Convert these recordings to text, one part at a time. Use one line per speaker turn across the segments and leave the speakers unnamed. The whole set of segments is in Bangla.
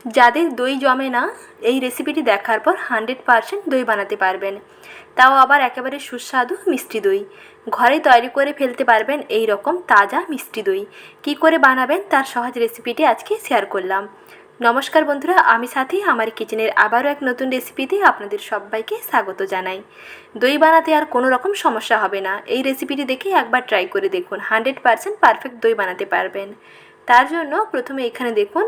যাদের দই জমে না এই রেসিপিটি দেখার পর 100% দই বানাতে পারবেন, তাও আবার একেবারে সুস্বাদু মিষ্টি দই। ঘরে তৈরি করে ফেলতে পারবেন এই রকম তাজা মিষ্টি দই। কী করে বানাবেন তার সহজ রেসিপিটি আজকে শেয়ার করলাম। নমস্কার বন্ধুরা, আমি সাথী আমার কিচেনের আবারও এক নতুন রেসিপিতে আপনাদের সবাইকে স্বাগত জানাই। দই বানাতে আর কোনো রকম সমস্যা হবে না, এই রেসিপিটি দেখে একবার ট্রাই করে দেখুন, 100% পারফেক্ট দই বানাতে পারবেন। তার জন্য প্রথমে এখানে দেখুন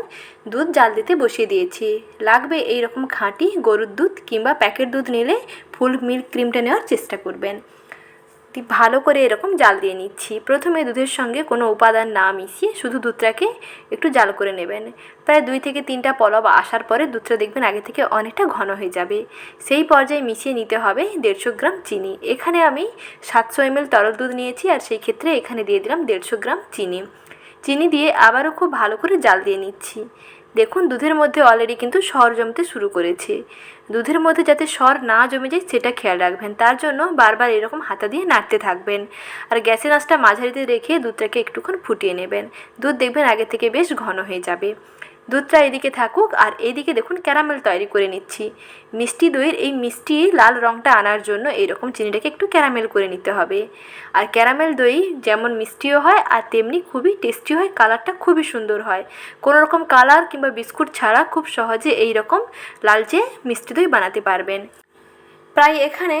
দুধ জাল দিতে বসিয়ে দিয়েছি। লাগবে এই রকম খাঁটি গরুর দুধ কিংবা প্যাকেট দুধ নিলে ফুল মিল্ক ক্রিমটা নেওয়ার চেষ্টা করবেন। ভালো করে এরকম জাল দিয়ে নিচ্ছি। প্রথমে দুধের সঙ্গে কোনো উপাদান না মিশিয়ে শুধু দুধটাকে একটু জাল করে নেবেন। প্রায় 2 থেকে 3টা পলব আসার পরে দুধটা দেখবেন আগে থেকে অনেকটা ঘন হয়ে যাবে। সেই পর্যায়ে মিশিয়ে নিতে হবে 150 গ্রাম চিনি। এখানে আমি 700 ml তরল দুধ নিয়েছি, আর সেই ক্ষেত্রে এখানে দিয়ে দিলাম 150 গ্রাম চিনি। চিনি দিয়ে আবারও খুব ভালো করে জাল দিয়ে নিচ্ছি। দেখুন দুধের মধ্যে অলরেডি কিন্তু সর জমতে শুরু করেছে। দুধের মধ্যে যাতে সর না জমে যায় সেটা খেয়াল রাখবেন, তার জন্য বারবার এরকম হাতা দিয়ে নাড়তে থাকবেন। আর গ্যাসের আঁচটা মাঝারিতে রেখে দুধটাকে একটুক্ষণ ফুটিয়ে নেবেন। দুধ দেখবেন আগে থেকে বেশ ঘন হয়ে যাবে। দুধটা এদিকে থাকুক, আর এইদিকে দেখুন ক্যারামেল তৈরি করে নিচ্ছি। মিষ্টি দইয়ের এই মিষ্টি লাল রঙটা আনার জন্য এইরকম চিনিটাকে একটু ক্যারামেল করে নিতে হবে। আর ক্যারামেল দই যেমন মিষ্টিও হয় আর তেমনি খুবই টেস্টি হয়, কালারটা খুবই সুন্দর হয়। কোনো রকম কালার কিংবা বিস্কুট ছাড়া খুব সহজে এই রকম লালচে মিষ্টি দই বানাতে পারবেন। প্রায় এখানে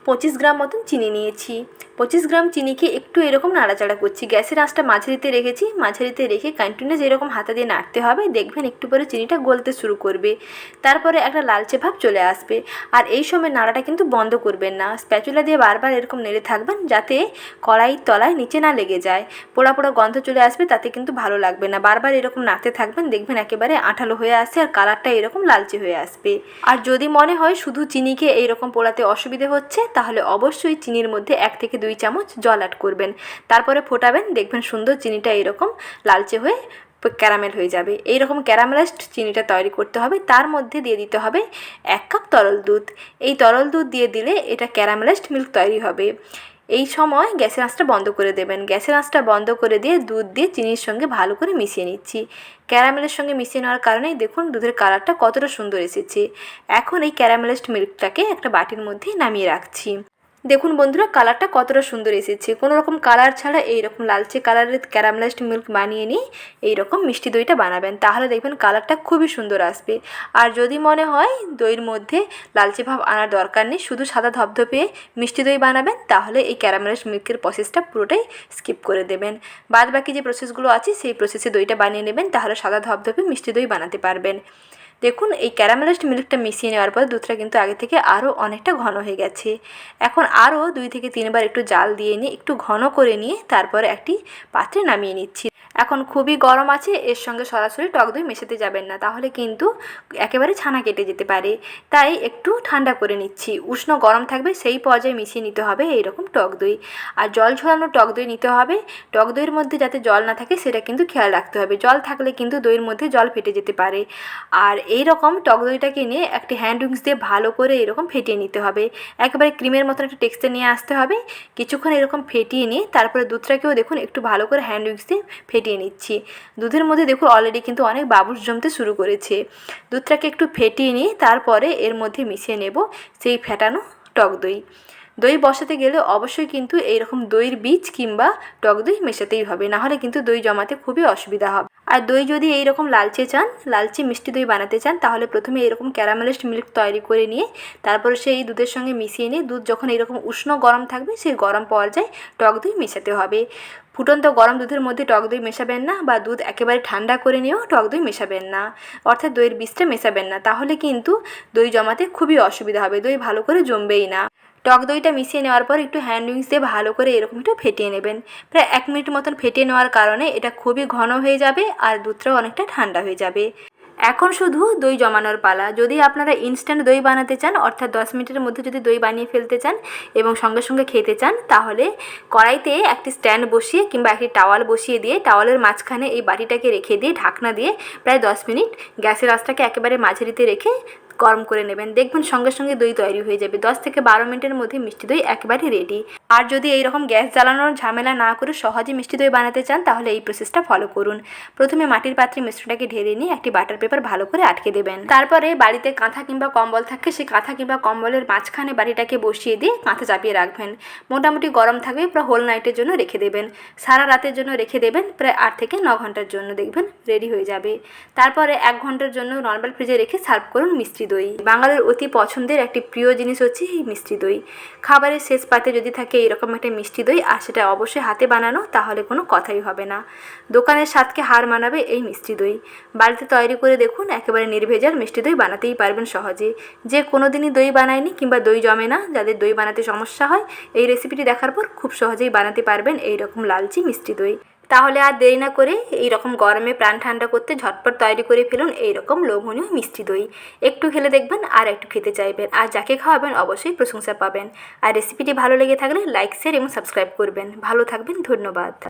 25 গ্রাম মতন চিনি নিয়েছি। 25 গ্রাম চিনিকে একটু এরকম নাড়াচাড়া করছি। গ্যাসের আঁচটা মাঝারিতে রেখেছি, মাঝারিতে রেখে কন্টিনিউয়াস এরকম হাতা দিয়ে নাড়তে হবে। দেখবেন একটু পরে চিনিটা গলতে শুরু করবে, তারপরে একটা লালচে ভাব চলে আসবে। আর এই সময় নাড়াটা কিন্তু বন্ধ করবেন না, স্প্যাচুলা দিয়ে বারবার এরকম নেড়ে থাকবেন যাতে কড়াইয়ের তলায় নিচে না লেগে যায়। পোড়া পোড়া গন্ধ চলে আসবে, তাতে কিন্তু ভালো লাগবে না। বারবার এরকম নাড়তে থাকবেন, দেখবেন একেবারে আঠালো হয়ে আসছে আর কালারটা এরকম লালচে হয়ে আসবে। আর যদি মনে হয় শুধু চিনিকে এইরকম পোড়াতে অসুবিধে হচ্ছে, তাহলে অবশ্যই চিনির মধ্যে 1 থেকে 2 চামচ জল অ্যাড করবেন। তারপরে ফোটাবেন, দেখবেন সুন্দর চিনিটা এরকম লালচে হয়ে ক্যারামেল হয়ে যাবে। এইরকম ক্যারামেলাইজড চিনিটা তৈরি করতে হবে। তার মধ্যে দিয়ে দিতে হবে 1 কাপ তরল দুধ। এই তরল দুধ দিয়ে দিলে এটা ক্যারামেলাইজড মিল্ক তৈরি হবে। এই সময় গ্যাসের আঁচটা বন্ধ করে দেবেন। গ্যাসের আঁচটা বন্ধ করে দিয়ে দুধ দিয়ে চিনির সঙ্গে ভালো করে মিশিয়ে নিচ্ছি। ক্যারামেলের সঙ্গে মিশিয়ে নেওয়ার কারণেই দেখুন দুধের কালারটা কতটা সুন্দর এসেছে। এখন এই ক্যারামেলাইজড মিল্কটাকে একটা বাটির মধ্যে নামিয়ে রাখছি। দেখুন বন্ধুরা কালারটা কতটা সুন্দর এসেছে। কোনো রকম কালার ছাড়া এইরকম লালচে কালারের ক্যারামেলাইজড মিল্ক বানিয়ে নিয়ে এইরকম মিষ্টি দইটা বানাবেন, তাহলে দেখবেন কালারটা খুবই সুন্দর আসবে। আর যদি মনে হয় দইয়ের মধ্যে লালচে ভাব আনার দরকার নেই, শুধু সাদা ধপধপে মিষ্টি দই বানাবেন, তাহলে এই ক্যারামেলাইজড মিল্কের প্রসেসটা পুরোটাই স্কিপ করে দেবেন। বাদ বাকি যে প্রসেসগুলো আছে সেই প্রসেসে দইটা বানিয়ে নেবেন, তাহলে সাদা ধপধপে মিষ্টি দই বানাতে পারবেন। দেখুন এই ক্যারামেলাইজড মিল্কটা মিশিয়ে নেওয়ার পর দুধটা কিন্তু আগে থেকে আরও অনেকটা ঘন হয়ে গেছে। এখন আরও 2 থেকে 3 বার একটু জাল দিয়ে নিয়ে একটু ঘন করে নিয়ে তারপরে একটি পাত্রে নামিয়ে নিচ্ছি। এখন খুবই গরম আছে, এর সঙ্গে সরাসরি টক দই মেশাতে যাবেন না, তাহলে কিন্তু একেবারে ছানা কেটে যেতে পারে। তাই একটু ঠান্ডা করে নিচ্ছি। উষ্ণ গরম থাকবে সেই পর্যায়ে মিশিয়ে নিতে হবে এইরকম টক দই। আর জল ঝরানো টক দই নিতে হবে। টক দইয়ের মধ্যে যাতে জল না থাকে সেটা কিন্তু খেয়াল রাখতে হবে। জল থাকলে কিন্তু দইয়ের মধ্যে জল ফেটে যেতে পারে। আর এই রকম টক দইটাকে নিয়ে একটি হ্যান্ড উইক্স দিয়ে ভালো করে এরকম ফেটিয়ে নিতে হবে। একেবারে ক্রিমের মতন একটা টেক্সচার নিয়ে আসতে হবে। কিছুক্ষণ এরকম ফেটিয়ে নিয়ে তারপরে দুধটাকেও দেখুন একটু ভালো করে হ্যান্ড উইক্স দিয়ে ফেটিয়ে নিচ্ছি। দুধের মধ্যে দেখুন অলরেডি কিন্তু অনেক বাবুস জমতে শুরু করেছে। দুধটাকে একটু ফেটিয়ে নিয়ে তারপরে এর মধ্যে মিশিয়ে নেব সেই ফেটানো টক দই। দই বসাতে গেলে অবশ্যই কিন্তু এইরকম দইয়ের বীজ কিংবা টক দই মেশাতেই হবে, নাহলে কিন্তু দই জমাতে খুবই অসুবিধা হবে। আর দই যদি এইরকম লালচে চান, লালচে মিষ্টি দই বানাতে চান, তাহলে প্রথমে এরকম ক্যারামেলাইজড মিল্ক তৈরি করে নিয়ে তারপরে সেই দুধের সঙ্গে মিশিয়ে নিয়ে দুধ যখন এরকম উষ্ণ গরম থাকবে সেই গরম পর্যায়ে টক দই মেশাতে হবে। ফুটন্ত গরম দুধের মধ্যে টক দই মেশাবেন না, বা দুধ একেবারে ঠান্ডা করে নিয়েও টক দই মেশাবেন না, অর্থাৎ দইয়ের বীজটা মেশাবেন না, তাহলে কিন্তু দই জমাতে খুবই অসুবিধা হবে, দই ভালো করে জমবেই না। টক দইটা মিশিয়ে নেওয়ার পর একটু হ্যান্ড উইক্স দিয়ে ভালো করে এরকম একটু ফেটিয়ে নেবেন। প্রায় 1 মিনিট মতন ফেটিয়ে নেওয়ার কারণে এটা খুবই ঘন হয়ে যাবে আর দুধটাও অনেকটা ঠান্ডা হয়ে যাবে। এখন শুধু দই জমানোর পালা। যদি আপনারা ইনস্ট্যান্ট দই বানাতে চান, অর্থাৎ 10 মিনিটের মধ্যে যদি দই বানিয়ে ফেলতে চান এবং সঙ্গে সঙ্গে খেতে চান, তাহলে কড়াইতে একটি স্ট্যান্ড বসিয়ে কিংবা একটি টাওয়াল বসিয়ে দিয়ে টাওয়ালের মাঝখানে এই বাটিটাকে রেখে দিয়ে ঢাকনা দিয়ে প্রায় 10 মিনিট গ্যাসের আঁচটাকে একেবারে মাঝারিতে রেখে গরম করে নেবেন। দেখবেন সঙ্গে সঙ্গে দই তৈরি হয়ে যাবে। 10 থেকে 12 মিনিটের মধ্যে মিষ্টি দই একেবারে রেডি। আর যদি এইরকম গ্যাস জ্বালানোর ঝামেলা না করে সহজে মিষ্টি দই বানাতে চান তাহলে এই প্রসেসটা ফলো করুন। প্রথমে মাটির পাত্রে মিশ্রণটাকে ঢেলে নিয়ে একটি বাটার পেপার ভালো করে আটকে দেবেন। তারপরে বাড়িতে কাঁথা কিংবা কম্বল থাকে, সেই কাঁথা কিংবা কম্বলের মাঝখানে বাটিটাকে বসিয়ে দিয়ে কাঁথা চাপিয়ে রাখবেন। মোটামুটি গরম থাকবে, প্রায় হোল নাইটের জন্য রেখে দেবেন। সারা রাতের জন্য রেখে দেবেন, প্রায় 8 থেকে 9 ঘন্টার জন্য, দেখবেন রেডি হয়ে যাবে। তারপরে 1 ঘন্টার জন্য নর্মাল ফ্রিজে রেখে সার্ভ করুন মিষ্টি দই। বাঙালির অতি পছন্দের একটি প্রিয় জিনিস হচ্ছে এই মিষ্টি দই। খাবারের শেষ পাতে যদি থাকে এরকম একটা মিষ্টি দই, আর সেটা অবশ্যই হাতে বানানো, তাহলে কোনো কথাই হবে না। দোকানের স্বাদকে হার মানাবে এই মিষ্টি দই। বাড়িতে তৈরি করে দেখুন, একেবারে নির্ভেজাল মিষ্টি দই বানাতেই পারবেন সহজে। যে কোনো দিনই দই বানায়নি কিংবা দই জমে না, যাদের দই বানাতে সমস্যা হয়, এই রেসিপিটি দেখার পর খুব সহজেই বানাতে পারবেন এইরকম লালচি মিষ্টি দই। তাহলে আর দেরি না করে এইরকম গরমে প্রাণ ঠান্ডা করতে ঝটপট তৈরি করে ফেলুন এইরকম লোভনীয় মিষ্টি দই। একটু খেলে দেখবেন আর একটু খেতে চাইবেন, আর যাকে খাওয়াবেন অবশ্যই প্রশংসা পাবেন। আর রেসিপিটি ভালো লেগে থাকলে লাইক, শেয়ার এবং সাবস্ক্রাইব করবেন। ভালো থাকবেন, ধন্যবাদ।